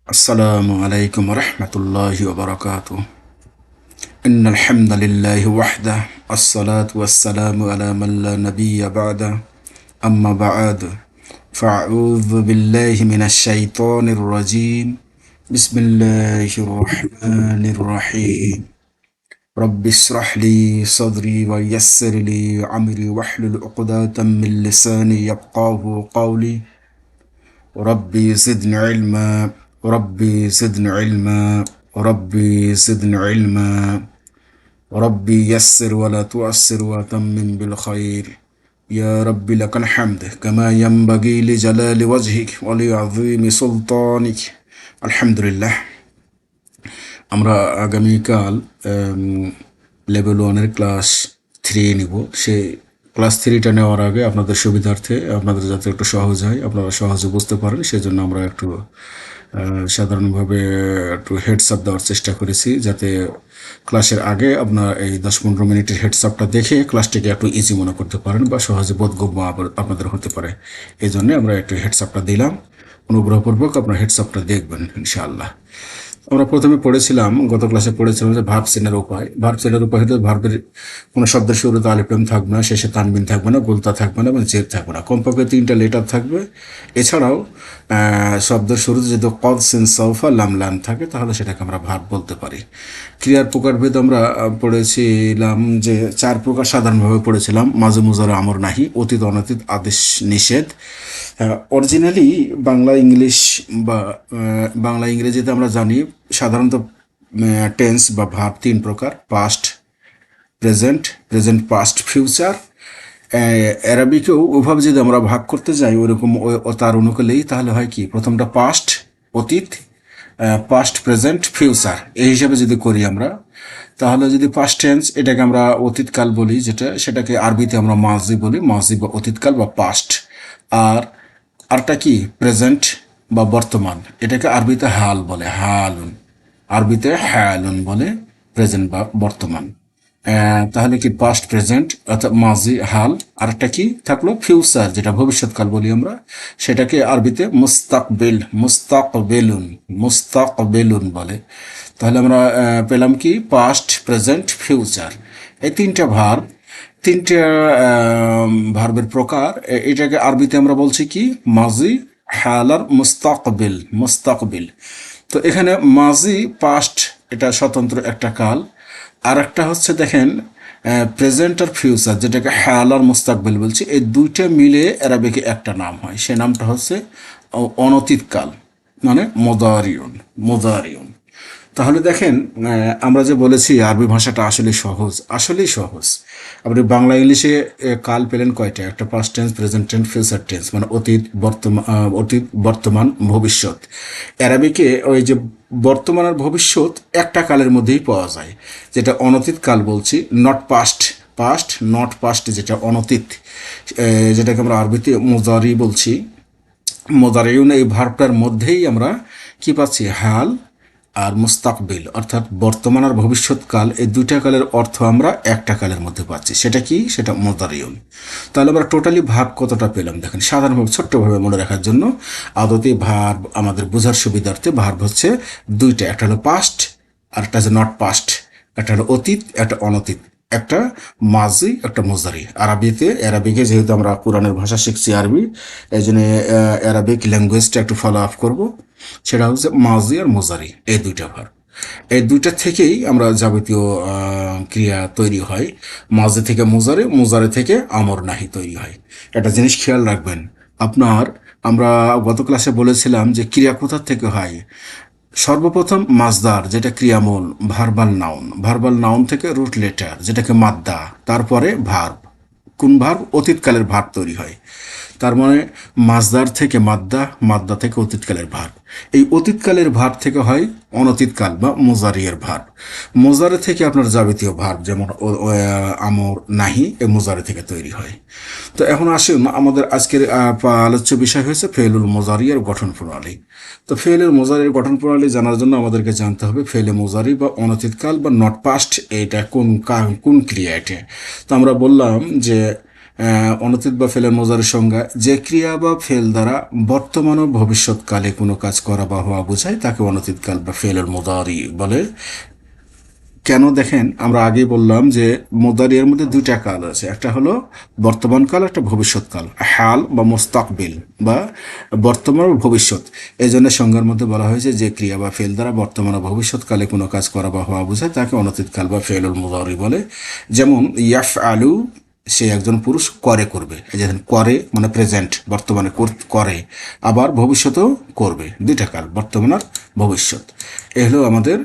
السلام عليكم ورحمة الله وبركاته. إن الحمد لله وحده، الصلاة والسلام على من لا نبي بعده. أما بعد، فأعوذ بالله من الشيطان الرجيم. بسم الله الرحمن الرحيم. رب اشرح لي صدري ويسر لي أمري واحلل عقدة من لساني يفقهوا قولي. ربي زدني علما، ربي زدني علما، ربي زدني علما، ربي يسر ولا تؤسر وتمم بالخير. يا رب لك الحمد كما ينبغي لجلال وجهك ولعظيم سلطانك. الحمد لله. আমরা আগামীকাল level 1-এর class 3 নিব। সেই ক্লাস 3টা নেওয়ার আগে আপনাদের সুবিধার্থে, আপনাদের যাতে একটু সহজ হয়, আপনারা সহজে বুঝতে পারেন, সেজন্য আমরা একটু সাধারণভাবে একটু হেডসআপ দেওয়ার চেষ্টা করেছি, যাতে ক্লাসের আগে আপনার এই 10-15 মিনিটের হেডসআপটা দেখে ক্লাসটিকে একটু ইজি মনে করতে পারেন বা সহজে বোধগম্য আপনাদের হতে পারে। এই জন্য আমরা একটু হেডসআপটা দিলাম। অনুগ্রহপূর্বক আপনার হেডসআপটা দেখবেন ইনশাআল্লাহ। আমরা প্রথমে পড়েছিলাম, গত ক্লাসে পড়েছিলাম যে ভার্ব চেনার উপায়। ভার্ব চেনার উপায় হতে ভার্বের কোনো শব্দের শুরুতে আলিফ লাম থাকবে না, শেষে তানবিন থাকবে না, গোলতা থাকবে না এবং জের থাকবে না, কমপক্ষে 3টা লেটার থাকবে। এছাড়াও শব্দের শুরুতে যদি কদ সিন সাউফা লাম লাম থাকে, তাহলে সেটাকে আমরা ভার্ব বলতে পারি। ক্রিয়ার প্রকারভেদ আমরা পড়েছিলাম যে 4 প্রকার সাধারণভাবে পড়েছিলাম: মাঝে মুজারে আমর নাহি, অতীত অনতীত, আদেশ নিষেধ। অরিজিনালি বাংলা ইংলিশ বা বাংলা ইংরেজিতে আমরা জানি সাধারণত টেন্স বা ভার্ব 3 প্রকার: past, present, present past, future. অ্যারাবিকেও ওভাবে যদি আমরা ভাগ করতে যাই ওরকম তার অনুকূলেই, তাহলে হয় কি, প্রথমটা পাস্ট, অতীত, পাস্ট, প্রেজেন্ট, ফিউচার, এই হিসাবে যদি করি আমরা, তাহলে যদি পাস্ট টেন্স এটাকে আমরা অতীতকাল বলি, সেটাকে আরবিতে আমরা মাজি বলি, মাজি বা অতীতকাল বা পাস্ট। আর আরটা কি, প্রেজেন্ট বা বর্তমান, এটাকে আরবিতে হাল বলে, হালুন, আরবিতে হালুন বলে, প্রেজেন্ট বা বর্তমান। তাহলে কি পাস্ট, প্রেজেন্ট অর্থাৎ মাজি, হাল। আর একটা কি থাকলো, ফিউচার, যেটা ভবিষ্যৎকাল বলি আমরা, সেটাকে আরবিতে মুস্তাকবিল, মুস্তাকবেলুন, মুস্তাকবেলুন বলে। তাহলে আমরা পেলাম কি, পাস্ট, প্রেজেন্ট, ফিউচার, এই 3টা ভার্ব, 3টা ভার্বের প্রকার। এটাকে আরবিতে আমরা বলছি কি, মাজি, হাল আর মুস্তাকবিল, মুস্তাকবিল। তো এখানে মাজি, পাস্ট, এটা স্বতন্ত্র একটা কাল। আর একটা হচ্ছে দেখেন প্রেজেন্ট আর ফিউচার, যেটাকে হাল আর মুস্তাকবিল বলছি, এই 2টা মিলে অ্যারাবিকে একটা নাম হয়। সে নামটা হচ্ছে অনতীতকাল, মানে মোদারিউন, মোদারিউন। তাহলে দেখেন, আমরা যে বলেছি আরবি ভাষাটা আসলে সহজ, আসলেই সহজ। আপনি বাংলা ইংলিশে কাল পেলেন কয়টা? একটা past tense, present tense, future tense, মানে অতীত, বর্তমান, অতীত, বর্তমান, ভবিষ্যৎ। অ্যারাবিকে ওই যে বর্তমান আর ভবিষ্যৎ একটা কালের মধ্যেই পাওয়া যায়, যেটা অনতীত কাল বলছি, not past, past not past, যেটা অনতীত, যেটাকে আমরা আরবিতে মোজারি বলছি। মোদারিউন, এই ভার্বটার মধ্যেই আমরা কি পাচ্ছি, হাল আর মুস্তাকবিল, অর্থাৎ বর্তমান আর ভবিষ্যৎকাল, এই 2টা কালের অর্থ আমরা একটা কালের মধ্যে পাচ্ছি। সেটা কি, সেটা মোদারিউন। তাহলে আমরা টোটালি ভার্ব কতটা পেলাম দেখেন, সাধারণভাবে ছোট্টভাবে মনে রাখার জন্য। আদতে ভার্ব আমাদের বোঝার সুবিধার্থে ভার্ব হচ্ছে 2টা, একটা হলো পাস্ট আর একটা হচ্ছে নট পাস্ট, একটা হলো অতীত, একটা অনতীত, একটা মাজি, একটা মোজারি। অ্যারাবিকে যেহেতু আমরা কোরআনের ভাষা শিখছি আরবি, এই জন্য অ্যারাবিক ল্যাঙ্গুয়েজটা একটু ফলো আপ করবো। সেটা হচ্ছে মাজি আর মোজারি, এই 2টা ভার্ব। এই 2টা থেকেই আমরা যাবতীয় ক্রিয়া তৈরি হয়। মাজি থেকে মোজারে, মোজারে থেকে আমর নাহি তৈরি হয়। একটা জিনিস খেয়াল রাখবেন আপনার, আমরা গত ক্লাসে বলেছিলাম যে ক্রিয়া কোথা থেকে হয়। সর্বপ্রথম মাজদার, যেটা ক্রিয়ামূল, ভার্বাল নাউন, ভার্বাল নাউন থেকে রুট লেটার, যেটাকে মাদ্দা, তারপরে ভার্ব। কোন ভার্ব? অতীতকালের ভার্ব তৈরি হয়। তার মানে মাজদার থেকে মাদ্দা, মাদ্দা থেকে অতীতকালের ভার্ব। এই অতীতকালের ভার্ব থেকে হয় অনতীতকাল বা মোজারিয়ের ভার্ব। মোজারে থেকে আপনার যাবতীয় ভার্ব, যেমন আমর, নাহি, এই মোজারে থেকে তৈরি হয়। তো এখন আসুন, আমাদের আজকের আলোচ্য বিষয় হয়েছে ফেলুল মোজারিয়ের গঠন প্রণালী। তো ফেলের মোজারির গঠন প্রণালী জানার জন্য আমাদেরকে জানতে হবে ফেলে মোজারি বা অনতীতকাল বা নট পাস্ট, এটা কোন কোন ক্রিয়া এটা। তো আমরা বললাম যে অনতীত বা ফেলের মুজারির সংজ্ঞা: যে ক্রিয়া বা ফেল দ্বারা বর্তমান ও ভবিষ্যৎকালে কোনো কাজ করা বা হওয়া বোঝায় তাকে অনতীতকাল বা ফেলের মুদারি বলে। কেন দেখেন, আমরা আগেই বললাম যে মুদারি এর মধ্যে দুইটা কাল আছে, একটা হলো বর্তমান কাল, একটা ভবিষ্যৎকাল, হাল বা মোস্তাকবিল বা বর্তমান ও ভবিষ্যৎ। এই জন্য সংজ্ঞার মধ্যে বলা হয়েছে যে ক্রিয়া বা ফেল দ্বারা বর্তমান ও ভবিষ্যৎকালে কোনো কাজ করা বা হওয়া বোঝায় তাকে অনতীতকাল বা ফেলুল মুদারি বলে। যেমন ইয়াফ আলু, সে একজন পুরুষ করে করবে, এই যে করে মানে প্রেজেন্ট, বর্তমানে করে, আবার ভবিষ্যতেও করবে, দুইটা কাল, বর্তমান আর ভবিষ্যৎ। এ হলো আমাদের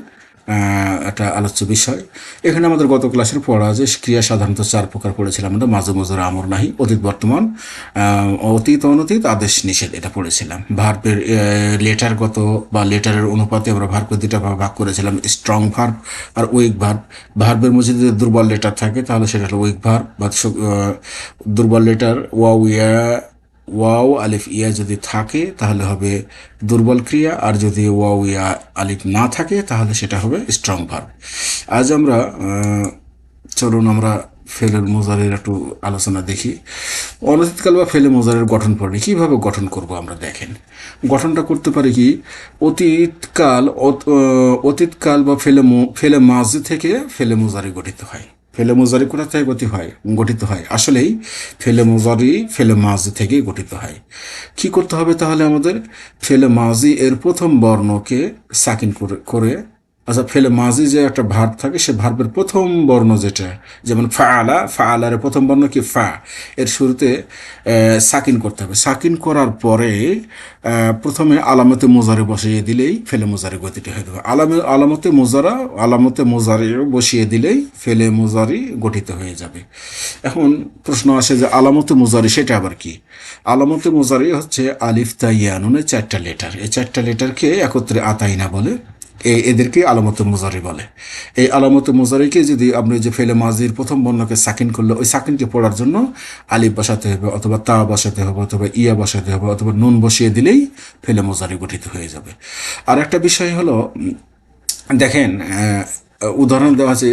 একটা আলোচ্য বিষয়। এখানে আমাদের গত ক্লাসের পড়া যে ক্রিয়া সাধারণত চার প্রকার পড়েছিলাম আমরা: মাঝে মজুর, আমর নাহি, অতীত বর্তমান, অতীত অনতীত, আদেশ নিষেধ, এটা পড়েছিলাম। ভার্বের লেটারগত বা লেটারের অনুপাতে আমরা ভার্বকে দুটা ভাগ করেছিলাম: স্ট্রং ভার্ব আর উইক ভার্ব। ভার্বের মধ্যে যদি দুর্বল লেটার থাকে তাহলে সেটা হলো উইক ভার্ব, বা দুর্বল লেটার ওয়াও ইয়া, ওয়াও আলিফ ইয়া যদি থাকে তাহলে হবে দুর্বল ক্রিয়া, আর যদি ওয়াও ইয়া আলিফ না থাকে তাহলে সেটা হবে স্ট্রং ভার্ব। আজ আমরা চলুন আমরা ফেলের মুজারের একটু আলোচনা দেখি। অনতীতকাল বা ফেলে মুজারের গঠন পড়ে কিভাবে গঠন করব আমরা দেখেন। গঠনটা করতে পারি কি: অতীতকাল বা ফেলে মাজি থেকে ফেলে মুজারি গঠিত হয়। ফেলে মুজারি কোথা থেকে গঠিত হয়? আসলেই ফেলে মুজারি ফেলে মাজি থেকেই গঠিত হয়। কি করতে হবে তাহলে আমাদের? ফেলে মাজি এর প্রথম বর্ণকে সাকিন করে আচ্ছা, ফেলে মাজি যে একটা ভার্ব থাকে, সে ভার্বের প্রথম বর্ণ যেটা, যেমন ফাআলা, ফাআলার প্রথম বর্ণ কি? ফা। এর শুরুতে সাকিন করতে হবে। সাকিন করার পরে প্রথমে আলামতে মোজারে বসিয়ে দিলেই ফেলে মোজারে গতিটি হয়ে যাবে। আলামতে মোজারে বসিয়ে দিলেই ফেলে মোজারি গঠিত হয়ে যাবে। এখন প্রশ্ন আসে যে আলামতে মোজারি সেটা আবার কি? আলামতে মোজারি হচ্ছে আলিফ তা ইয়া নুনের চারটা লেটার। এই চারটা লেটারকে একত্রে আতাইনা বলে, এদেরকে আলামতে মুজারি বলে। এই আলামতে মুজারিকে যদি আপনি যে ফেলে মাজির প্রথম বর্ণকে সাকিন করলে, ওই সাকিনকে পড়ার জন্য আলিফ বসাতে হবে, অথবা তা বসাতে হবে, অথবা ইয়া বসাতে হবে, অথবা নুন বসিয়ে দিলেই ফেলে মুজারি গঠিত হয়ে যাবে। আর একটা বিষয় হলো, দেখেন, উদাহরণ দেওয়া আছে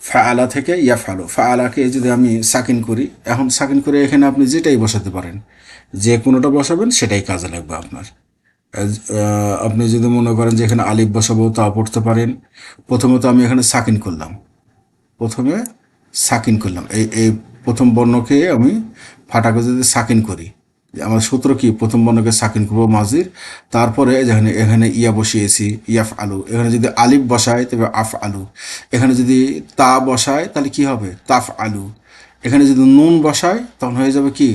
ফাআলা থেকে ইয়া ফালো। ফাআলাকে যদি আমি সাকিন করি, এখন সাকিন করে এখানে আপনি যেটাই বসাতে পারেন, যে কোনোটা বসাবেন সেটাই কাজে লাগবে আপনার। আপনি যদি মনে করেন যে এখানে আলিফ বসাবো, তা পড়তে পারেন। প্রথমত আমি এখানে সাকিন করলাম, প্রথমে সাকিন করলাম, এই এই প্রথম বর্ণকে আমি ফাটাকে যদি সাকিন করি, আমার সূত্র কি? প্রথম বর্ণকে সাকিন করবো মাজির, তারপরে যেখানে এখানে ইয়া বসিয়েছি ইয়াফ আলু, এখানে যদি আলিফ বসায় তবে আফ আলু, এখানে যদি তা বসায় তাহলে কি হবে? তাফ আলু, এখানে যদি নুন বসায় তখন হয়ে যাবে কি?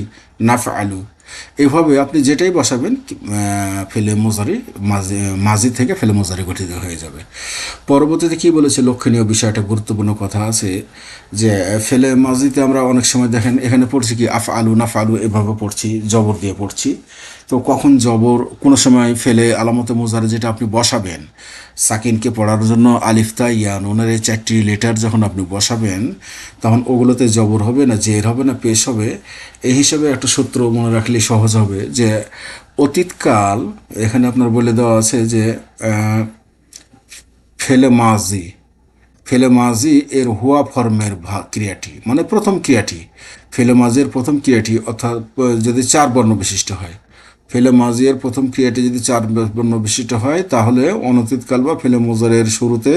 নাফ আলু। এইভাবে আপনি যেটাই বসাবেন ফেলে মোজারি মাজি থেকে ফেলে মোজারি গঠিত হয়ে যাবে। পরবর্তীতে কি বলেছে লক্ষণীয় বিষয়টা, গুরুত্বপূর্ণ কথা আছে যে ফেলে মাজিতে আমরা অনেক সময় দেখেন এখানে পড়ছি কি আফ আলু নাফ আলু, এভাবে পড়ছি, জবর দিয়ে পড়ছি। তো কখন জবর, কোনো সময় ফেলে আলামতে মোজারে যেটা আপনি বসাবেন সাকিনকে পড়ার জন্য আলিফতা ইয়া নুনের এই চারটি লেটার যখন আপনি বসাবেন, তখন ওগুলোতে জবর হবে না জের হবে না পেশ হবে। এই হিসাবে একটা সূত্র মনে রাখলে সহজ হবে যে অতীতকাল, এখানে আপনার বলে দেওয়া আছে যে ফেলে মাজি, ফেলে মাজি এর হুয়া ফর্মের ক্রিয়াটি, মানে প্রথম ক্রিয়াটি, ফেলে মাজির প্রথম ক্রিয়াটি, অর্থাৎ যদি চার বর্ণ বিশিষ্ট হয়, ফেলে মাজিয়ের প্রথম ক্রিয়াটি যদি চার বর্ণ বিশিষ্ট হয় তাহলে অনতীতকাল বা ফেলে মোজারের শুরুতে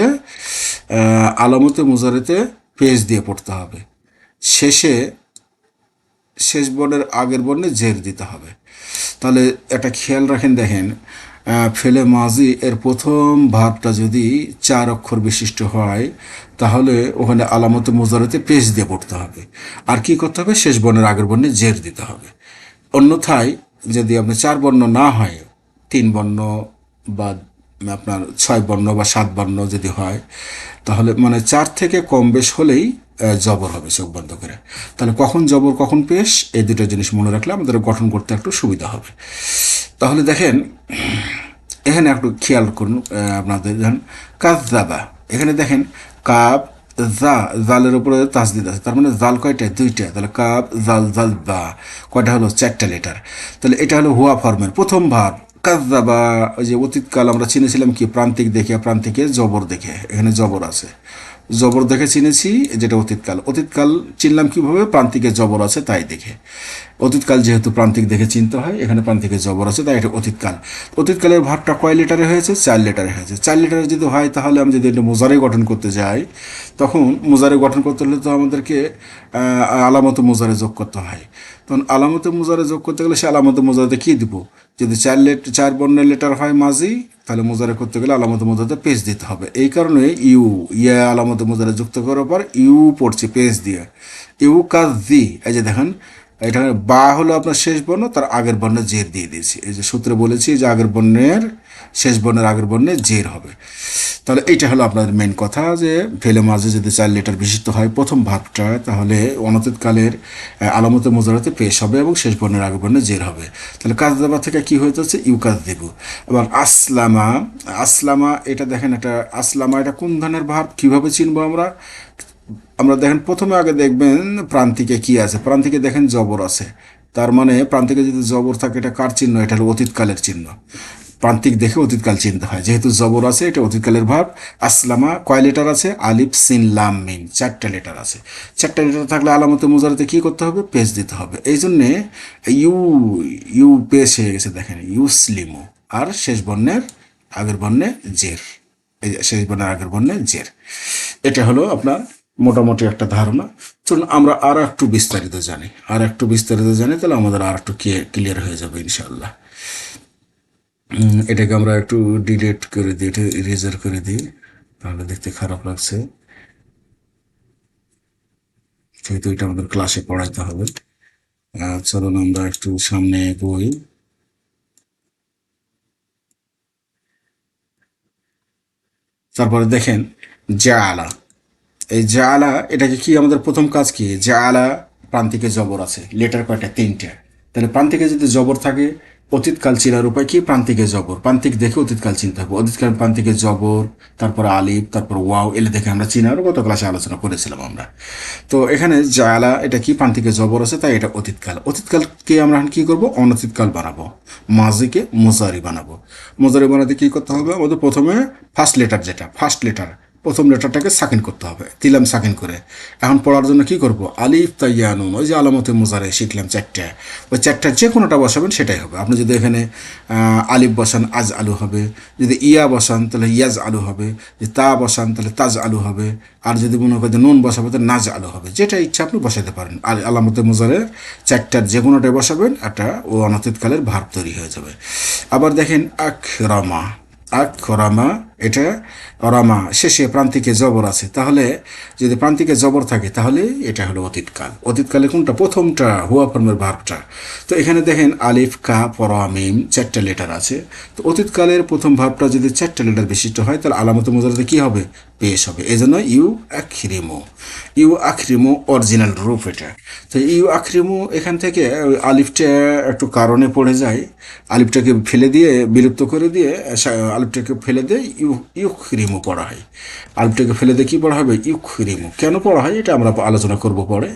আলামতে মোজারেতে পেজ দিয়ে পড়তে হবে, শেষ বর্ণের আগের বর্ণে জের দিতে হবে। তাহলে একটা খেয়াল রাখেন, দেখেন, ফেলে মাজি এর প্রথম ভাবটা যদি চার অক্ষর বিশিষ্ট হয় তাহলে ওখানে আলামতে মোজারেতে পেজ দিয়ে পড়তে হবে, আর কি করতে হবে? শেষ বর্ণের আগের বর্ণে জের দিতে হবে। অন্যথায় যদি আপনি চার বর্ণ না হয়, তিন বর্ণ বা আপনার ছয় বর্ণ বা সাত বর্ণ যদি হয়, তাহলে মানে চার থেকে কম বেশ হলেই জবর হবে চোখ বন্ধ করে। তাহলে কখন জবর কখন পেশ, এই দুটো জিনিস মনে রাখলে আমাদের গঠন করতে একটু সুবিধা হবে। তাহলে দেখেন এখানে একটু খেয়াল করুন, আপনাদের দেখেন কাযযাবা, এখানে দেখেন কাব জালের উপরে তাসদিদ আছে, তার মানে জাল কয়টা? দুইটা। তাহলে কাব জাল জাল বা কয়টা হলো? চারটা লেটার। তাহলে এটা হলো হুয়া ফর্মের প্রথম ভাব। কাযযাবা, ওই যে অতীতকাল আমরা চিনেছিলাম কি? প্রান্তিক দেখে, প্রান্তিকে জবর দেখে, এখানে জবর আছে। জবর দেখে চিনেছি যেটা অতীতকাল। অতীতকাল চিনলাম কিভাবে? প্রান্তিকে জবর আছে তাই দেখে। অতীতকাল যেহেতু প্রান্তিক দেখে চিনতে হয়, এখানে প্রান্তিকে জবর আছে তাই এটা অতীতকাল। অতীতকালের ভাবটা কয় লেটারে হয়েছে? 4 লেটারে হয়েছে। 4 লেটারে যদি হয় তাহলে আমি যদি এটা মোজারে গঠন করতে যাই, তখন মোজারে গঠন করতে হলে তো আমাদেরকে আলামতে মোজারে যোগ করতে হয়। তখন আলামতে মোজারে যোগ করতে গেলে সে আলামতে মোজারেতে কী দিব? যদি 4 বর্ণের লেটার হয় মাঝি, তাহলে মোজারে করতে গেলে আলামতে মোজারেতে পেজ দিতে হবে। এই কারণে ইয়া আলামতে মোজারে যুক্ত করার পর পড়ছে পেজ দিয়ে। কাজ দি, এই যে দেখেন, এটা বা হলো আপনার শেষ বর্ণ, তার আগের বর্ণে জের দিয়ে দিয়েছি। এই যে সূত্রে বলেছি যে আগের বর্ণের শেষ বর্ণের আগের বর্ণে জের হবে। তাহলে এইটা হলো আপনাদের মেন কথা, যে ফেলে মাঝে যদি 4 লেটার বিশিষ্ট হয় প্রথম ভাবটা, তাহলে অনতীতকালের আলামতে মোজারাতে পেশ হবে এবং শেষ বর্ণের আগের বর্ণে জের হবে। তাহলে কাজ দেবা থেকে কি হয়ে যাচ্ছে? কাজ দেব। এবার আসলামা, আসলামা এটা দেখেন, এটা আসলামা এটা কোন ধরনের ভাব, কিভাবে চিনবো আমরা? আমরা দেখেন প্রথমে আগে দেখবেন প্রান্তিকে কি আছে। প্রান্তিকে দেখেন জবর আছে, তার মানে প্রান্তিকে যদি জবর থাকে এটা কার চিহ্ন? এটা হলো অতীতকালের চিহ্ন। প্রান্তিক দেখে অতীতকাল চিনতে হয়, যেহেতু জবর আছে এটা অতীতকালের ভাব। আসলামা কয় লেটার আছে? আলিফ সিন লাম মিম, 4টা লেটার আছে। 4টা লেটার থাকলে আলামতে মুজারাতে কি করতে হবে? পেশ দিতে হবে। এই জন্যে ইউ ইউ পেশ হয়ে গেছে দেখেন, ইউসলিমু, আর শেষ বর্ণের আগের বর্ণে জের। এই যে শেষ বর্ণের আগের বর্ণে জের। এটা হলো আপনার মোটামুটি একটা ধারণা। চলুন আমরা আর একটু বিস্তারিত জানি, তাহলে আমাদের আর একটু ক্লিয়ার হয়ে যাবে ইনশাল্লাহ। এটাকে আমরা একটু ডিলিট করে দিই, এটা ইরেজার করে দিই, তাহলে দেখতে খারাপ লাগছে, যেহেতু এটা আমাদের ক্লাসে পড়াইতে হবে। চলুন আমরা একটু সামনে এগোই। তারপরে দেখেন জালা, এই জালা এটাকে কি, আমাদের প্রথম কাজ কি? জালা প্রান্তিকে জবর আছে, লেটার কয়টা? 3টা। তাহলে প্রান্তিকে যদি জবর থাকে, অতীতকাল চিনার উপায় কি? প্রান্তিকে জবর, প্রান্তিক দেখে অতীতকাল চিনতে হবে। অতীতকাল প্রান্তিকে জবর, তারপর আলিফ, তারপর ওয়াও, এলে দেখে আমরা চিনার গত ক্লাসে আলোচনা করেছিলাম আমরা। তো এখানে জালা এটা কি? প্রান্তিকে জবর আছে তাই এটা অতীতকাল। অতীতকালকে আমরা কি করব? অনতীতকাল বানাবো। মাজিকে মোজারি বানাবো। মোজারি বানাতে কি করতে হবে? আমাদের প্রথমে ফার্স্ট লেটার, যেটা ফার্স্ট লেটার, প্রথম লেটারটাকে সাকিন করতে হবে, দিলাম সাকিন করে। এখন পড়ার জন্য কি করব? আলিফ তাইয়া নুন, ওই যে আলামতে মোজারে শিখলাম 4টা, ওই 4টার যে কোনোটা বসাবেন সেটাই হবে। আপনি যদি এখানে আলিফ বসান আজ আলু হবে, যদি ইয়া বসান তাহলে ইয়াজ আলু হবে, যদি তা বসান তাহলে তাজ আলু হবে, আর যদি মনে করেন নুন বসাবে তাহলে নাজ আলু হবে। যেটা ইচ্ছা আপনি বসাতে পারেন। আর আলামতে মোজারের 4টার যে কোনোটাই বসাবেন, একটা ও অনতীতকালের ভাব তৈরি হয়ে যাবে। আবার দেখেন আকরামা, আকরামা এটা রামা শেষে প্রান্তিকে জবর আছে, তাহলে যদি প্রান্তিকে জবর থাকে তাহলে এটা হলো অতীতকাল। অতীতকালে কোনটা? প্রথমটা, হুয়া ফর্মের ভার্বটা। তো এখানে দেখেন আলিফ কা পরা মিম 4টা লেটার আছে। তো অতীতকালের প্রথম ভাবটা যদি 4টা লেটার বিশিষ্ট হয় তাহলে আলামতে মোজারাতে কি হবে? পেশ হবে। এই জন্য আখরিমু, আখরিমু অরিজিনাল রূপ এটা। তো আখরিমু এখান থেকে আলিফটা একটু কারণে পড়ে যায়, আলিফটাকে ফেলে দিয়ে বিলুপ্ত করে দিয়ে আলিফটাকে ফেলে দিয়ে ইউখরিমু পড়া হয়। আলিফটাকে ফেলে দিয়ে কি পড়া হবে? ইউখরিমু। কেন পড়া হয় এটা আমরা আলোচনা করব পরে,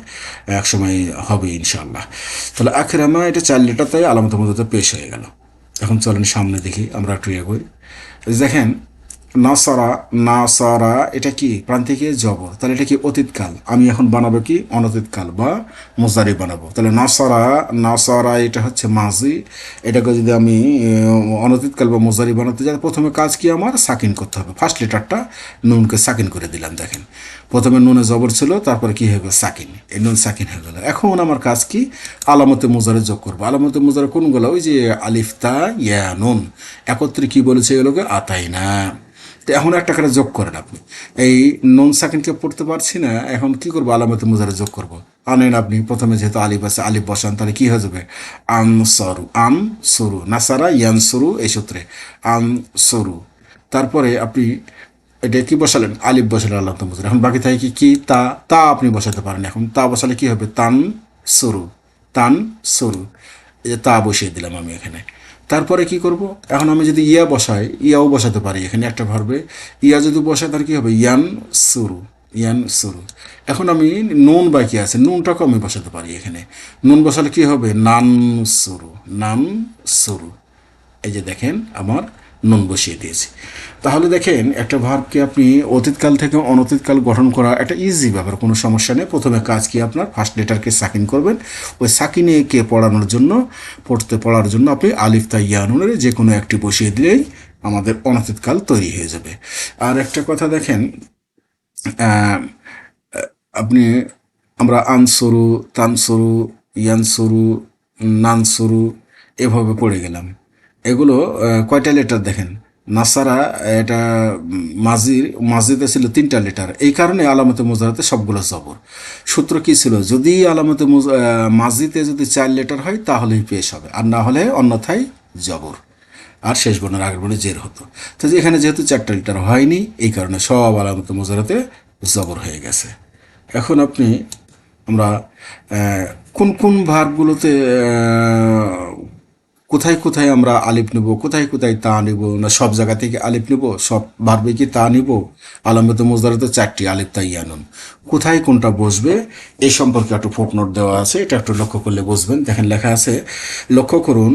এক সময় হবে ইনশাল্লাহ। তাহলে আখরামা এটা 4 লেটার, তাই আলামত মধ্যে পেশ হয়ে গেল। এখন চলেন সামনে দেখি, আমরা একটু এগোই। দেখেন নাসারা, নাসারা এটা কি? প্রান্তিকে জবর, তাহলে এটা কি? অতীতকাল। আমি এখন বানাবো কি? অনতীতকাল বা মোজারি বানাবো। তাহলে নাসারা, নাসারা এটা হচ্ছে মাজি। এটাকে যদি আমি অনতীতকাল বা মোজারি বানাতে যাই, প্রথমে কাজ কি? আমার সাকিন করতে হবে। ফার্স্ট লেটারটা নুনকে সাকিন করে দিলাম। দেখেন প্রথমে নুনে জবর ছিল, তারপরে কি হয়ে গেল? সাকিন, এই নুন সাকিন হয়ে গেল। এখন আমার কাজ কি? আলামতে মোজারে যোগ করবো। আলামতে মোজারে কোনগুলো? ওই যে আলিফ তা ইয়া নুন একত্রে কি বলেছে? এগুলোকে আতাই না। তো এখন একটা করে যোগ করেন আপনি। এই নন সাকিনকে পড়তে পারছি না, এখন কি করবো? আলামতে মুজারে যোগ করব। আনেন আপনি প্রথমে, যেহেতু আলিফ আছে আলিফ বসান, তাহলে কি হয়ে যাবে? আম সরু, আম সরু, নাসারা ইয়ান সরু, এই সূত্রে আম সরু। তারপরে আপনি এটা কি বসালেন? আলিফ বসালেন আলামতে মুজারে। এখন বাকি থাকে কি? কি তা, তা আপনি বসাতে পারেন। এখন তা বসালে কি হবে? তান সরু, তান সরু, এই যে তা বসিয়ে দিলাম আমি এখানে। তারপরে কি করব? এখন আমি যদি ইয়া বসাই, ইয়াও বসাতে পারি এখানে একটা ভার্বে। ইয়া যদি বসাই তাহলে কি হবে? ইয়ান সুরু, ইয়ান সুরু। এখন আমি নুন বাকি আছে, নুনটাকে আমি বসাতে পারি এখানে। নুন বসালে কি হবে? নান সুরু, নান সুরু। এই যে দেখেন আমার নুন বসিয়ে দিয়েছি। তাহলে দেখেন একটা ভার্বকে আপনি অতীতকাল থেকে অনতীতকাল গঠন করা একটা ইজি ব্যাপার, কোনো সমস্যা নেই। প্রথমে কাজ কি, আপনার ফার্স্ট লেটারকে সাকিন করবেন, ওই সাকিনে কে পড়ার জন্য আপনি আলিফ তা ইয়া নুনের যে কোনো একটি বসিয়ে দিলেই আমাদের অনতীতকাল তৈরি হয়ে যাবে। আর একটা কথা দেখেন, আহ, আপনি আমরা আনসরু, তানসরু, ইয়ানসরু, নানসরু এভাবে পড়ে গেলাম। এগুলো কয়টা লেটার দেখেন, নাসারা এটা মাজিতে ছিল 3টা লেটার, এই কারণে আলামতে মুজারাতে সবগুলো জবর। সূত্র কি ছিল, যদি আলামতে মাজিতে যদি 4 লেটার হয় তাহলেই পেশ হবে, আর না হলে অন্যথায় জবর, আর শেষ বর্ণের আগের বর্ণে জের হতো। তো এখানে যেহেতু 4টা লেটার হয়নি, এই কারণে সব আলামতে মুজারাতে জবর হয়ে গেছে। এখন আমরা কোন কোন ভার্বগুলোতে কোথায় কোথায় আমরা আলিফ নেব, কোথায় কোথায় তা নেব, না সব জায়গা থেকে আলিফ নেব, সব ভার্বে কি তা নিব? আলামতে মুজদারাতে 4টি আলিফ তা ইয়া নুন, কোথায় কোনটা বসবে এই সম্পর্কে একটু ফুটনোট দেওয়া আছে, এটা একটু লক্ষ্য করলে বুঝবেন। দেখেন লেখা আছে, লক্ষ্য করুন,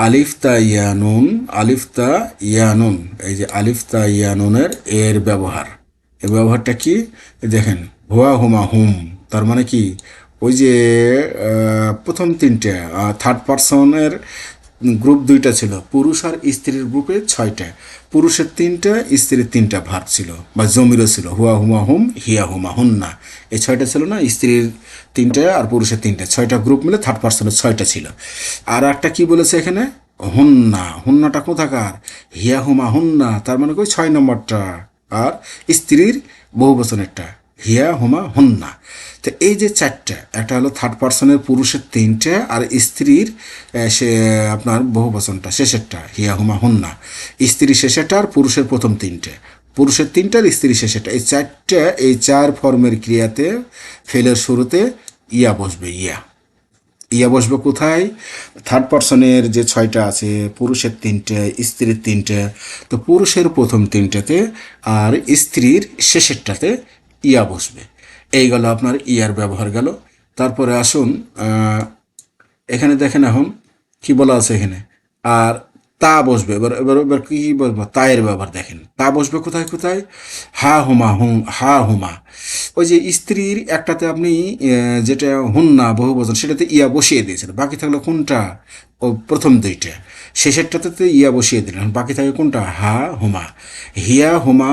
আলিফ তা ইয়া নুন, আলিফ তা ইয়া নুন, এই যে আলিফ তা ইয়া নুনের এর ব্যবহার, এই ব্যবহারটা কি দেখেন, হুয়া হুমা হুম, তার মানে কি, ওই যে প্রথম 3টে থার্ড পারসনের গ্রুপ 2টা ছিল, পুরুষ আর স্ত্রীর গ্রুপে 6টা, পুরুষের 3টা, স্ত্রীর 3টা ভার্ব ছিল, বা জমিরও ছিল, হুয়া হুমা হুম, হিয়া হুমা হুন্না, এই 6টা ছিল না, স্ত্রীর 3টা আর পুরুষের 3টা, 6টা গ্রুপ মিলে থার্ড পারসনের 6টা ছিল। আর একটা কি বলেছে এখানে, হুন্না, হুন্নাটা কোথাকার, হিয়া হুমা হুন্না, তার মানে কই 6 নম্বরটা, আর স্ত্রীর বহু বচনেরটা হিয়া হুমা হুন্না। তো এই যে 4টা, একটা হলো থার্ড পারসনের পুরুষের 3টে, আর স্ত্রীর সে আপনার বহু বচনটা শেষেরটা হিয়া হুমা হুন্না, স্ত্রী শেষেরটা আর পুরুষের প্রথম 3টে, পুরুষের 3টা আর স্ত্রী শেষেরটা, এই 4টে, এই 4 ফর্মের ক্রিয়াতে ফেলের শুরুতে ইয়া বসবে, ইয়া ইয়া বসবে কোথায়, থার্ড পারসনের যে 6টা আছে, পুরুষের 3টে, স্ত্রীর 3টে, তো পুরুষের প্রথম 3টাতে আর স্ত্রীর শেষেরটাতে ইয়া বসবে। এই গেল আপনার ইয়ার ব্যবহার গেল। তারপরে আসুন, এখানে দেখেন এখন কি বলা আছে এখানে, আর তা বসবে, এবার এবার এবার কি বলবো, তায়ের ব্যবহার দেখেন, তা বসবে কোথায় কোথায়, হা হুমা হুম, হা হুমা, ওই যে স্ত্রীর একটাতে আপনি যেটা হুন্না বহু বচন সেটাতে ইয়া বসিয়ে দিয়েছেন, বাকি থাকলো কোনটা, ও প্রথম 2টা, শেষেরটাতে তো ইয়া বসিয়ে দিলেন, বাকি থাকে কোনটা, হা হুমা, হিয়া হুমা,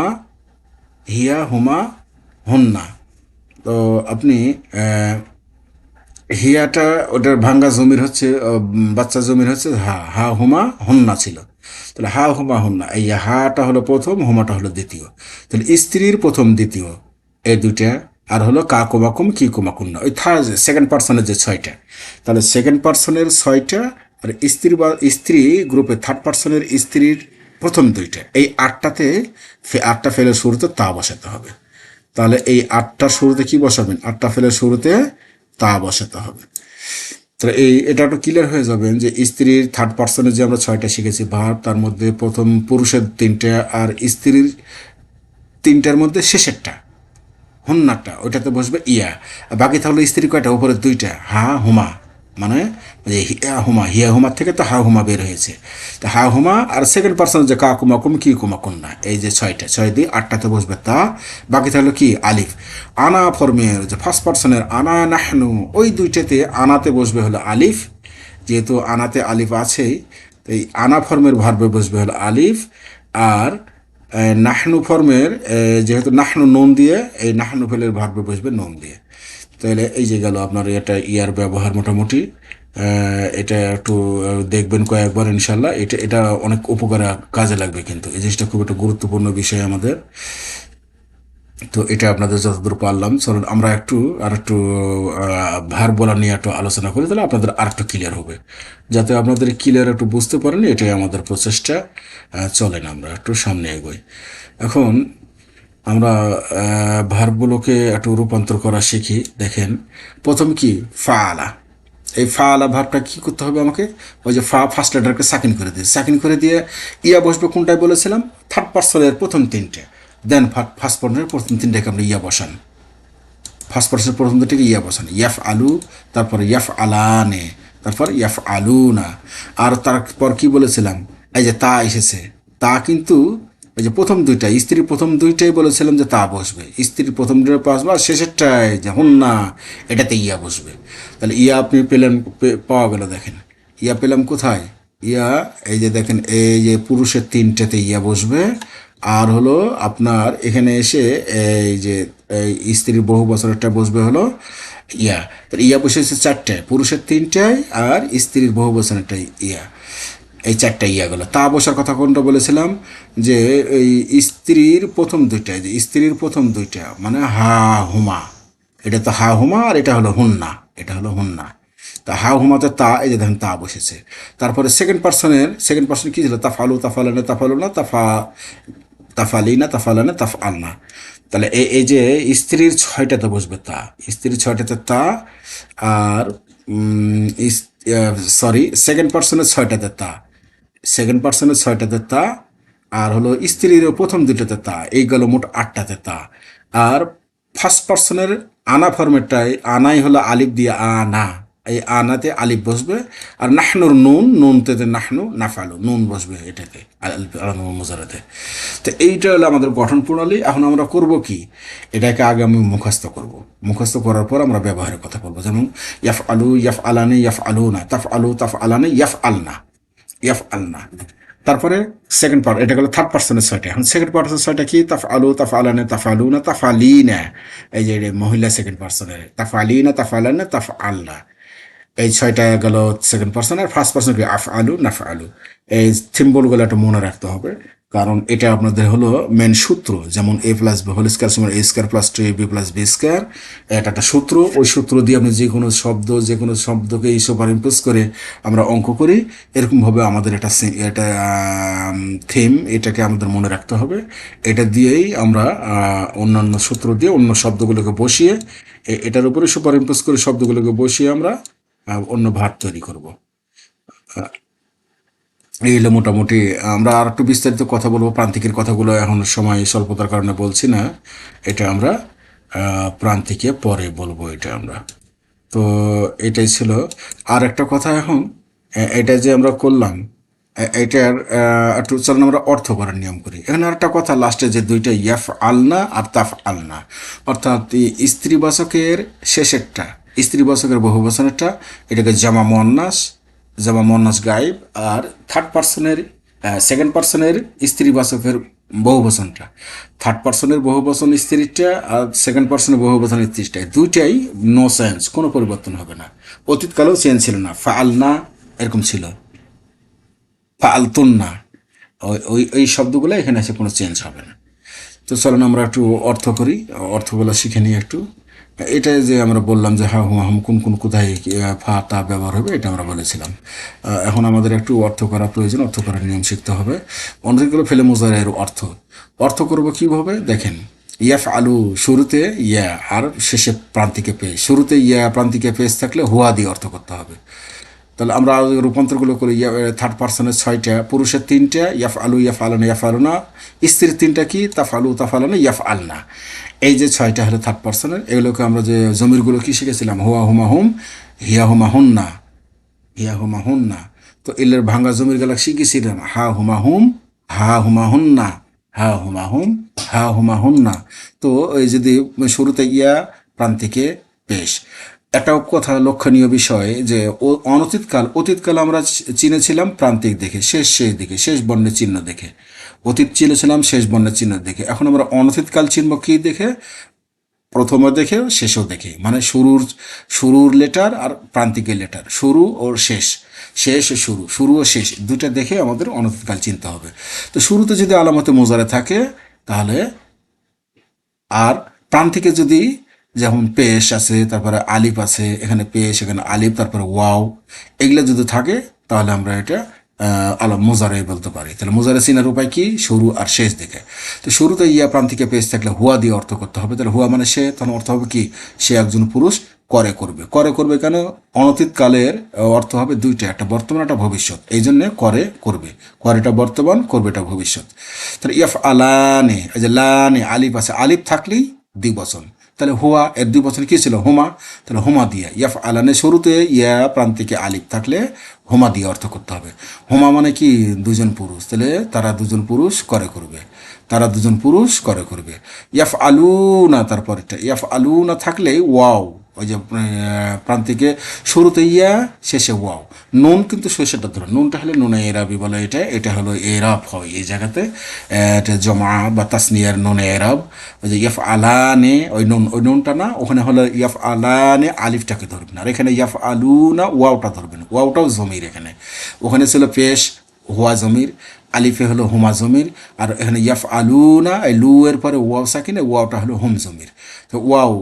হিয়া হুমা হুন্না। তো আপনি হিয়াটা ওটার ভাঙ্গা জমির হচ্ছে, বাচ্চা জমির হচ্ছে হা, হা হুমা হন্না ছিল, তাহলে হা হুমা হন্না, এই হাটা হলো প্রথম, হুমাটা হলো দ্বিতীয়, তাহলে স্ত্রীর প্রথম দ্বিতীয় এই 2টা, আর হলো কা কুমাকুম কি কুমাকুন্না, ওই থার্ড সেকেন্ড পার্সনের যে 6টা, তাহলে সেকেন্ড পার্সনের 6টা, আর স্ত্রী বা স্ত্রী গ্রুপে থার্ড পার্সনের স্ত্রীর প্রথম 2টা, এই 8টাতে 8টা ফেলের শুরুতে তা বসাতে হবে। তাহলে এই 8টার শুরুতে কি বসাবেন, 8টা ফেলের শুরুতে তা বসাতে হবে। তো এটা একটু ক্লিয়ার হয়ে যাবেন যে স্ত্রীর থার্ড পার্সনের যে আমরা 6টা শিখেছি ভার্ব, তার মধ্যে প্রথম পুরুষের 3টে আর স্ত্রীর 3টার মধ্যে শেষেরটা হুন্নাটা ওইটাতে বসবে ইয়া, আর বাকি থাকলো স্ত্রী কয়টা, উপরে 2টা, হা হুমা, মানে হিয়া হুমা, হিয়া হুমার থেকে তো হা হুমা বের হয়েছে, তো হা হুমা, আর সেকেন্ড পার্সন যে কা কুমা কুম কি কুমা কন্যা, এই যে 6টা, 6 দিয়ে 8টাতে বসবে তা, বাকি থাকলো কি আলিফ। আনা ফর্মের যে ফার্স্ট পার্সনের আনা নাহনু, ওই 2টাতে আনাতে বসবে হলো আলিফ, যেহেতু আনাতে আলিফ আছেই, এই আনা ফর্মের ভার্বে বসবে হলো আলিফ, আর নাহনু ফর্মের যেহেতু নাহনু নুন দিয়ে, এই নাহনু ফেলের ভার্বে বসবে নুন দিয়ে। তাহলে এই যে গেল আপনার এটা ইয়ার ব্যবহার মোটামুটি, এটা একটু দেখবেন কয়েকবার ইনশাল্লাহ, এটা এটা অনেক উপকারে কাজে লাগবে, কিন্তু এই জিনিসটা খুব একটা গুরুত্বপূর্ণ বিষয় আমাদের। তো এটা আপনাদের যতদূর পারলাম, চলুন আমরা একটু ভার বলা নিয়ে একটু আলোচনা করি, তাহলে আপনাদের আর একটু ক্লিয়ার হবে, যাতে আপনাদের ক্লিয়ার একটু বুঝতে পারেন, এটাই আমাদের প্রচেষ্টা। চলেন আমরা একটু সামনে এগোই। এখন আমরা ভার্বগুলোকে একটু রূপান্তর করা শিখি। দেখেন প্রথম কি, ফাআলা, এই ফাআলা ভার্বটা কি করতে হবে আমাকে, ওই যে ফার্স্ট লেটারকে সাকিন করে দিয়ে, সাকিন করে দিয়ে ইয়া বসবে কোনটায় বলেছিলাম, থার্ড পার্সনের প্রথম 3টে, দেন ফার্স্ট পার্সনের প্রথম 3টাকে আপনি ইয়া বসান, ফার্স্ট পার্সনের প্রথম 2টাকে ইয়া বসান, ইয়াফ আলু, তারপর ইয়াফ আলানে, তারপর ইয়াফ আলু না, আর তারপর কি বলেছিলাম, এই যে তা এসেছে, তা কিন্তু ওই যে প্রথম দুইটা স্ত্রীর প্রথম দুইটাই বলেছিলাম যে তা বসবে, স্ত্রীর প্রথম দুইটা বসবে, আর শেষেরটায় যে হুন্না এটাতে ইয়া বসবে। তাহলে ইয়া আপনি পেলেন, পাওয়া গেল। দেখেন ইয়া পেলাম কোথায়, ইয়া এই যে দেখেন এই যে পুরুষের তিনটাতে ইয়া বসবে, আর হলো আপনার এখানে এসে এই যে এই স্ত্রীর বহু বছরেরটা বসবে হলো ইয়া। তাহলে ইয়া বসেছে চারটায়, পুরুষের তিনটায় আর স্ত্রীর বহু বছরেরটাই ইয়া। এই চারটা ইয়া গেল। তা বসার কথা কোনটা বলেছিলাম, যে এই স্ত্রীর প্রথম দুইটা, যে স্ত্রীর প্রথম দুইটা মানে হা হুমা, এটা তো হা হুমা আর এটা হলো হুন্না, এটা হলো হুন্না। তা হা হুমাতে তা, এই যে দেখেন তা বসেছে। তারপরে সেকেন্ড পার্সন কি ছিল, তাফালু তাফালানে তাফালু না তাফা তাফালি না তাফালানে তাফ আল না। তাহলে এই যে স্ত্রীর ছয়টাতে বসবে তা, স্ত্রীর ছয়টাতে তা, আর সরি সেকেন্ড পার্সনের ছয়টাতে তা, সেকেন্ড পার্সনের ছয়টাতে তা, আর হলো স্ত্রীর প্রথম দুটাতে তা, এই গেল মোট আটটাতে তা। আর ফার্স্ট পার্সনের আনা ফর্মেটটাই, আনাই হলো আলিফ দিয়ে আনা, এই আনাতে আলিফ বসবে, আর নাহনুর নুনতে নাহনু নাফালু নুন বসবে এটাতে মোজারাতে। তো এইটা হলো আমাদের গঠন প্রণালী। এখন আমরা করব কি, এটাকে আগে আমি মুখস্থ করব, মুখস্থ করার পর আমরা ব্যবহারের কথা বলবো। যেমন ইয়াফ আলু, ইয়াফ আলানে, ইয়াফ আলু না, তাফ আলু, তাফ আলানে, ইয়াফ আলনা, ইয়াফ আলনা। তারপরে সেকেন্ড পার্ট, এটা গেলো থার্ড পার্সনের ছয়টা। এখন সেকেন্ড পার্সনের ছয়টা কি, তাফ আলু, তাফ আলানে, তাফ আলু না, তাফ আলি না, এই যে মহিলা সেকেন্ড পার্সনের তাফ আলি না, তাফ আলানে, তাফ আল্লাহ। এই ছয়টা গেল সেকেন্ড পার্সন। আর ফার্স্ট পার্সন কি, আফ আলু নাফ আলু। এই সিম্বলগুলো একটা মনে রাখতে হবে, কারণ এটা আপনাদের হলো মেন সূত্র। যেমন এ প্লাস বি হোল স্কয়ার সমান এ square plus two A B plus B square, এটা একটা সূত্র। ওই সূত্র দিয়ে আপনি যে কোনো শব্দকে সুপার ইম্পোজ করে আমরা অঙ্ক করি, এরকমভাবে আমাদের এটা থিম, এটাকে আমাদের মনে রাখতে হবে। এটা দিয়েই আমরা অন্যান্য সূত্র দিয়ে অন্য শব্দগুলোকে বসিয়ে, এটার উপরে সুপার ইম্পোজ করে শব্দগুলোকে বসিয়ে আমরা অন্য ভার তৈরি করব। এই হলো মোটামুটি। আমরা আর একটু বিস্তারিত কথা বলবো, প্রান্তিকের কথাগুলো এখন সময় স্বল্পতার কারণে বলছি না, এটা আমরা প্রান্তিকে পরে বলবো এটা আমরা। তো এটাই ছিল। আর একটা কথা এখন, এটা যে আমরা করলাম, এটার একটু চলুন আমরা অর্থ করার নিয়ম করি। এখানে আর একটা কথা, লাস্টে যে দুইটা ইয়াফ আলনা আর তাফ আলনা, অর্থাৎ স্ত্রীবাচকের শেষেরটা, স্ত্রীবাচকের বহুবচনেরটা, এটাকে জামা মুয়ান্নাস গায়েব। আর থার্ড পার্সনের সেকেন্ড পার্সনের স্ত্রীবাচকের বহুবচনটা, থার্ড পার্সনের বহুবচন স্ত্রীটা আর সেকেন্ড পার্সনের বহুবচন স্ত্রীটা, দুইটাই নো চেঞ্জ, কোনো পরিবর্তন হবে না। অতীতকালেও চেঞ্জ ছিল না, ফাআলনা এরকম ছিল, ফাআলতুন না, ওই ওই শব্দগুলো এখানে এসে কোনো চেঞ্জ হবে না। তো চলেন আমরা একটু অর্থ করি, অর্থগুলো শিখে নিই একটু। এটা যে আমরা বললাম যে হা হুম কোন কোন কোথায় ফা তা ব্যবহার হবে, এটা আমরা বলেছিলাম। এখন আমাদের একটু অর্থ করা প্রয়োজন, অর্থ করার নিয়ম শিখতে হবে। অনেকগুলো ফেলে মোজারের অর্থ করব কিভাবে দেখেন। ইয়াফ আলু, শুরুতে ইয়া আর শেষে প্রান্তিকে পেশ, শুরুতে ইয়া প্রান্তিকে পেশ থাকলে হুয়া দিয়ে অর্থ করতে হবে। তাহলে আমরা রূপান্তরগুলো করি। থার্ড পার্সনের ছয়টা, পুরুষের তিনটা, ইয়াফ আলু ইয়াফ আলানা ইয়াফ আলুনা, স্ত্রীর তিনটা কি, তাফ আলু তাফ আলানা ইয়াফ আলনা। এই যে ছয়টা হলো থার্ড পার্সনের। এগুলোকে আমরা যে জমিরগুলো কি শিখেছিলাম, হুয়া হুমা হুম, হিয়া হুমা হুন্না, হিয়া হুমা হুন্না। তো এলের ভাঙ্গা জমির গেলা শিখেছিলাম, হা হুমা হুম, হা হুমা হুন্না, হা হুমা হুম, হা হুমা হুন্না। তো এই যদি শুরুতে ইয়া প্রান্তিকে পেশ। একটা কথা লক্ষণীয় বিষয় যে অতীতকাল আমরা চিনেছিলাম প্রান্তিক দেখে, শেষ দিকে শেষ বর্ণের চিহ্ন দেখে। অতীত চিনেছিলাম শেষ বর্ণের চিহ্ন দেখে। এখন আমরা অনতীতকাল চিনব কি দেখে, প্রথমে দেখে শেষও দেখে, মানে শুরুর লেটার আর প্রান্তিকের লেটার, শুরু ও শেষ, শেষ ও শুরু ও শেষ, দুটা দেখে আমাদের অনতীতকাল চিনতে হবে। তো শুরুতে যদি আলামতে মোজারে থাকে তাহলে, আর প্রান্তিকে যদি যেমন পেশ আছে, তারপরে আলিফ আছে, এখানে পেশ এখানে আলিফ তারপরে ওয়াও, এগুলো যদি থাকে তাহলে আমরা এটা মোজারে বলতে পারি। তাহলে মোজারে চিনার উপায় কি, শুরু আর শেষ দেখে। তো শুরুতে ইয়া প্রান্তিকে পেশ থাকলে হুয়া দিয়ে অর্থ করতে হবে। তাহলে হুয়া মানে সে, তখন অর্থ হবে কি, সে একজন পুরুষ করবে কেন, অনতীত কালের অর্থ হবে দুইটা, একটা বর্তমান একটা ভবিষ্যৎ, এই জন্যে করেটা বর্তমান, করবেটা ভবিষ্যৎ। তাহলে ইয়াফ আলানে, এই যে লানে আলিফ আছে, আলিফ থাকলেই দ্বিবচন, তাহলে হুয়া এর দুই বছর কি ছিল হুমা, তাহলে হুমা দিয়ে ইয়াফ আলানে শুরুতে ইয়া প্রান্তিকে আলিফ থাকলে হুমা দিয়ে অর্থ করতে হবে। হুমা মানে কি দুজন পুরুষ, তাহলে তারা দুজন পুরুষ করে করবে, তারা দুজন পুরুষ করে করবে। ইয়াফ আলু না, তারপরেরটা ইয়াফ আলু না থাকলে ওয়াও, ওই যে প্রান্তিকে শুরুতে ইয়া শেষে ওয়াও, নুন কিন্তু শেষেটা ধরো, নুনটা হলে নুনে এরাবি বলে, এটা হলো এরাব হয় এই জায়গাতে, এটা জমা বা তাসনিয়ার নুনে এরাব। ওই যে ইয়াফ আলানে ওই নুনটা না, ওখানে হলো ইয়াফ আলানে আলিফটাকে ধরবেন, আর এখানে ইয়াফ আলু না ওয়াওটা ধরবেন, ওয়াওটাও জমির, এখানে ওখানে ছিল পেশ হুয়া জমির, আলিফে হলো হুমা জমির, আর এখানে ইয়াফ আলু না এই লু এর পরে ওয়াও সাকিনে ওয়াওটা হলো হুম জমির। তো ওয়াও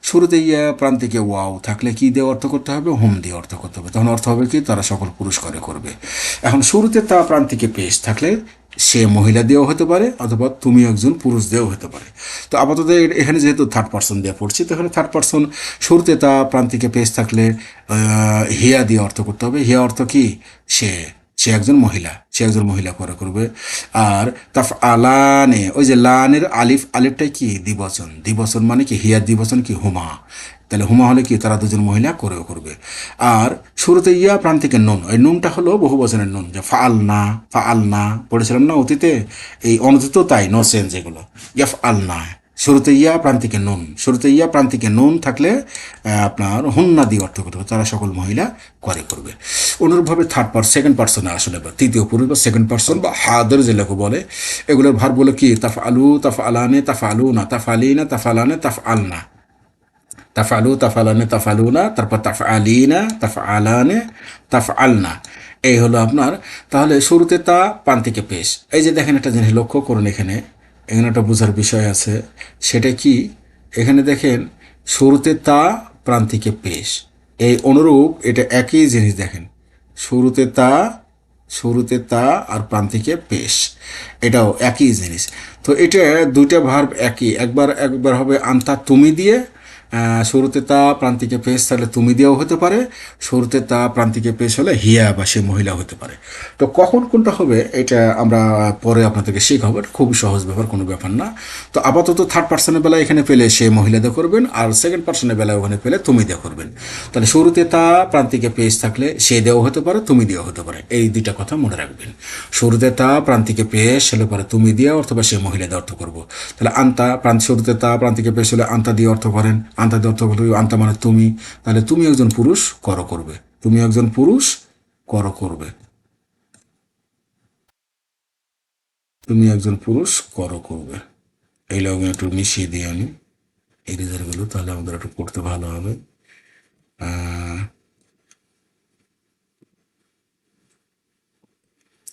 শুরুতে ইয়া প্রান্তিকে ওয়াও থাকলে কি দিয়ে অর্থ করতে হবে, হুম দিয়ে অর্থ করতে হবে, তখন অর্থ হবে কি তারা সকল পুরুষ করে করবে। এখন শুরুতে তা প্রান্তিকে পেশ থাকলে সে মহিলা দিয়েও হতে পারে অথবা তুমি একজন পুরুষ দিয়েও হতে পারে। তো আপাতত এখানে যেহেতু থার্ড পার্সন দিয়ে পড়ছি, তো এখানে থার্ড পার্সন শুরুতে তা প্রান্তিকে পেশ থাকলে হিয়া দিয়ে অর্থ করতে হবে। হিয়া অর্থ কি, সে সে একজন মহিলা, সে একজন মহিলা করে করবে। আর তাফ আলানে ওই যে লানের আলিফটাই কি দ্বিবচন, দ্বিবচন মানে কি হিয়ার দ্বিবচন কি হুমা, তাহলে হুমা হলে কি তারা দুজন মহিলা করেও করবে। আর শুরুতে ইয়া প্রান্তিকে নুন, ওই নুনটা হলো বহু বচনের নুন, যে ফাআল না পড়েছিলাম না অতীতে, এই অনতীতেও তাই, নো চেঞ্জ এগুলো। ইয়াফ আল না শুরুতে ইয়া প্রান্তিকে নুন, শুরুতে ইয়া প্রান্তিকে নুন থাকলে আপনার হুন্না দিয়ে অর্থ করতে হবে, তারা সকল মহিলা করে করবে। অনুরূপভাবে সেকেন্ড পার্সনে আসলে বা তৃতীয় পুরুষ বা সেকেন্ড পার্সন বা হাদের যেগুলো বলে, এগুলোর ভার বলে কি তাফ আলু, তাফ আলানে, তাফ আলু না, তাফ আলিনা, তাফ আলানে, তাফ আলনা, তাফ আলু, তাফ আলানে, তাফ আলু না, তারপর তাফ আলিনা, তাফ আলানে, তাফ আলনা। এই হলো আপনার, তাহলে শুরুতে তা প্রান্তিকে পেশ। এই যে দেখেন একটা জিনিস লক্ষ্য করুন, এখানে এখানে একটা বোঝার বিষয় আছে, সেটা কি, এখানে দেখেন শুরুতে তা প্রান্তিকে পেশ, এই অনুরূপ এটা একই জিনিস দেখেন, শুরুতে তা, শুরুতে তা আর প্রান্তিকে পেশ, এটাও একই জিনিস। তো এটা দুইটা ভার্ব একই, একবার হবে আন্তা তুমি দিয়ে, শুরুতে তা প্রান্তিকে পেশ তাহলে তুমি দিয়েও হতে পারে, শুরুতে তা প্রান্তিকে পেশ হলে হিয়া বা সে মহিলা হতে পারে। তো কখন কোনটা হবে এটা আমরা পরে আপনাদেরকে শেখাবো, এটা খুবই সহজ ব্যাপার, কোনো ব্যাপার না। তো আপাতত থার্ড পার্সনের বেলায় এখানে পেলে সে মহিলা দিয়ে করবেন, আর সেকেন্ড পার্সনের বেলায় ওখানে পেলে তুমি দিয়ে করবেন। তাহলে শুরুতে তা প্রান্তিকে পেশ থাকলে সে দেওয়া হতে পারে, তুমি দিয়েও হতে পারে, এই দুইটা কথা মনে রাখবেন। শুরুতে তা প্রান্তিকে পেশ হলে পরে তুমি দিয়ে অথবা সে মহিলা দিয়ে অর্থ করবো। তাহলে আন্তা শুরুতে তা প্রান্তিকে পেশ হলে আন্তা দিয়ে অর্থ করেন, আন্তা দিয়ে অর্থ করলে আন্তা মানে তুমি, তাহলে তুমি একজন পুরুষ করবে, তুমি একজন পুরুষ করবে, তুমি একজন পুরুষ করবে। এই লগে একটু মিশিয়ে দিয়ে আনি এই রেজাল্টগুলো, তাহলে আমাদের একটু পড়তে ভালো হবে।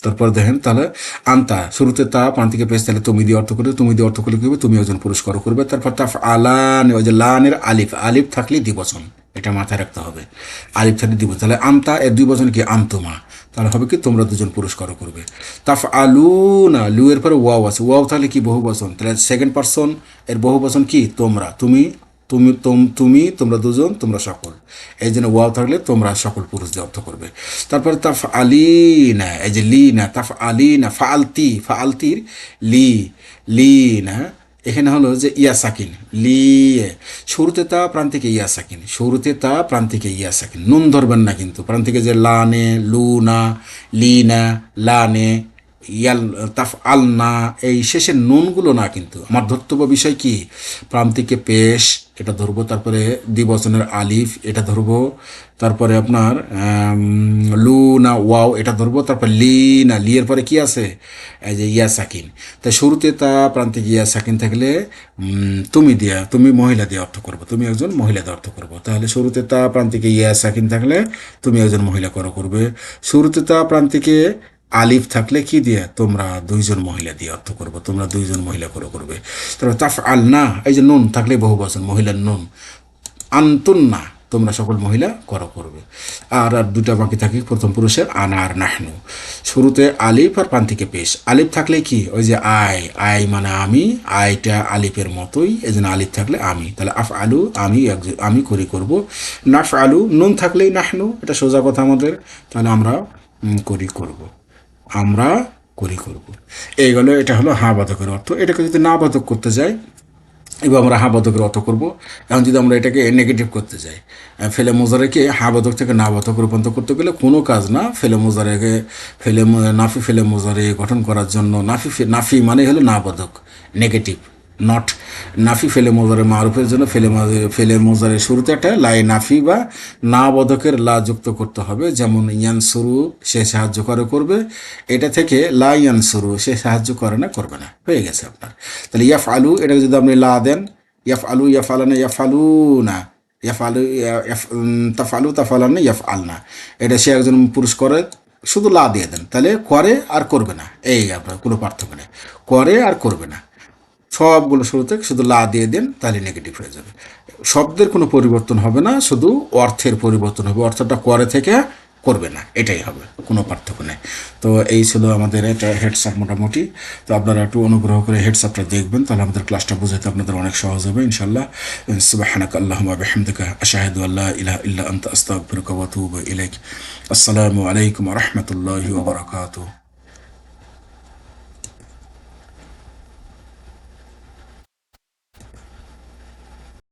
তারপর দেখেন, তাহলে আন্তা শুরুতে তা প্রান্তিকে পেশ, তাহলে তুমি দিয়ে অর্থ করবে, তুমি দিয়ে অর্থ করলে কি হবে, তুমি একজন পুরুষ করবে। তারপর তাফ আলান, ওই যে লানের আলিফ থাকলে দ্বিবচন, এটা মাথায় রাখতে হবে, আলিফ থাকলে দ্বিবচন, তাহলে আন্তা এর দুই বচন কি আন্তমা, তাহলে হবে কি তোমরা দুজন পুরুষ করবে। তাফ আলু না, লু এর পরে ওয়াও আছে, ওয়াও তাহলে কি বহু বচন, তাহলে সেকেন্ড পার্সন এর বহু বচন কি তোমরা, তুমি তোমরা দুজন, তোমরা সকল, এই জন্য ওয়াও থাকলে তোমরা সকল পুরুষদের অর্থ করবে। তারপরে তাফ আলি না, এই যে লি না, তাফ আলি না ফাআলতির লি না, এখানে হলো যে ইয়া সাকিন লি, শুরুতে তা প্রান্তিকে ইয়া সাকিন, শুরুতে তা প্রান্তিকে ইয়া সাকিন, নুন ধরবেন না কিন্তু, প্রান্তিকে যে লানে, লু না, লি না, লানে, ইয়াল, তাফ আল না, এই শেষের নুনগুলো না, কিন্তু আমার ধর্তব্য বিষয় কি, প্রান্তিকে পেশ এটা ধরবো, তারপরে দ্বিবচনের আলিফ এটা ধরবো, তারপরে আপনার লু না ওয়াও এটা ধরবো, তারপর লি এর পরে কি আছে, এই যে ইয়া সাকিন। তাই শুরুতে তা প্রান্তিকে ইয়া সাকিন থাকলে তুমি মহিলা দিয়ে অর্থ করবো, তুমি একজন মহিলা দিয়ে অর্থ করবো। তাহলে শুরুতে তা প্রান্তিকে ইয়া সাকিন থাকলে তুমি একজন মহিলা করবে, শুরুতে তা প্রান্তিকে আলিফ থাকলে কি দিয়ে, তোমরা দুইজন মহিলা দিয়ে অর্থ করবো, তোমরা দুইজন মহিলা করবে। তারপর তাফ আল না, এই যে নুন থাকলে বহু বচন, মহিলার নুন, আন্তুন না, তোমরা সকল মহিলা করবে। আর দুটা বাকি থাকে প্রথম পুরুষের আনা আর নাহনু, শুরুতে আলিফ আর প্রান্তিকে পেশ, আলিফ থাকলে কি ওই যে আই মানে আমি, আইটা আলিফের মতোই, এই জন্য আলিফ থাকলে আমি, তাহলে আফ আলু আমি করবো, নাফ আলু নুন থাকলেই নাহনু, এটা সোজা কথা আমাদের, তাহলে আমরা করবো, আমরা করব। এইগুলো এটা হলো হা বাধকের অর্থ। এটাকে যদি না বাধক করতে যাই, এবার আমরা হা বোধকের অর্থ করবো। এখন যদি আমরা এটাকে নেগেটিভ করতে যাই, ফেলে মোজারেকে হা বোধক থেকে না বোধক রূপান্তর করতে গেলে কোনো কাজ না। ফেলে মোজারেকে নাফি ফেলে মোজারে গঠন করার জন্য নাফি মানে হলো না বোধক, নেগেটিভ, নট। নাফি ফেলে মোজারে মারুফের জন্য ফেলে মোজারের শুরুতে একটা লাই নাফি বা না বোধকের লা যুক্ত করতে হবে। যেমন ইয়ানসুরু, সে সাহায্য করবে, এটা থেকে লা ইয়ানসুরু, সে সাহায্য করে না, করবে না, হয়ে গেছে আপনার। তাহলে ইয়াফ আলু, এটাকে যদি আপনি লা দেন, ইয়াফ আলু ইয়াফ আলানা ইয়াফ আলু না, ইয়াফ আলু তাফালু তাফালানা ইয়াফ আল না, এটা সে একজন পুরুষ করে, শুধু লা দিয়ে দেন, তাহলে করে আর করবে না, এই আপনার কোনো পার্থক্য নেই, করে আর করবে না, সবগুলো শুরুতে শুধু লা দিয়ে দেন, তাহলে নেগেটিভ হয়ে যাবে। শব্দের কোনো পরিবর্তন হবে না, শুধু অর্থের পরিবর্তন হবে, অর্থটা করে থেকে করবে না, এটাই হবে, কোনো পার্থক্য নেই। তো এই ছিল আমাদের এটা হেডসআপ মোটামুটি। তো আপনারা একটু অনুগ্রহ করে হেডসআপটা দেখবেন, তাহলে আমাদের ক্লাসটা বোঝাতে আপনাদের অনেক সহজ হবে ইনশাল্লাহ। সুবহানাকা আল্লাহুম্মা ওয়া বিহামদিকা আশহাদু আল্লা ইলাহা ইল্লা আনতা আস্তাগফিরুকা ওয়া আতুবু ইলাইক। আসসালামু আলাইকুম ওয়া রাহমাতুল্লাহি ওয়া বারাকাতুহু।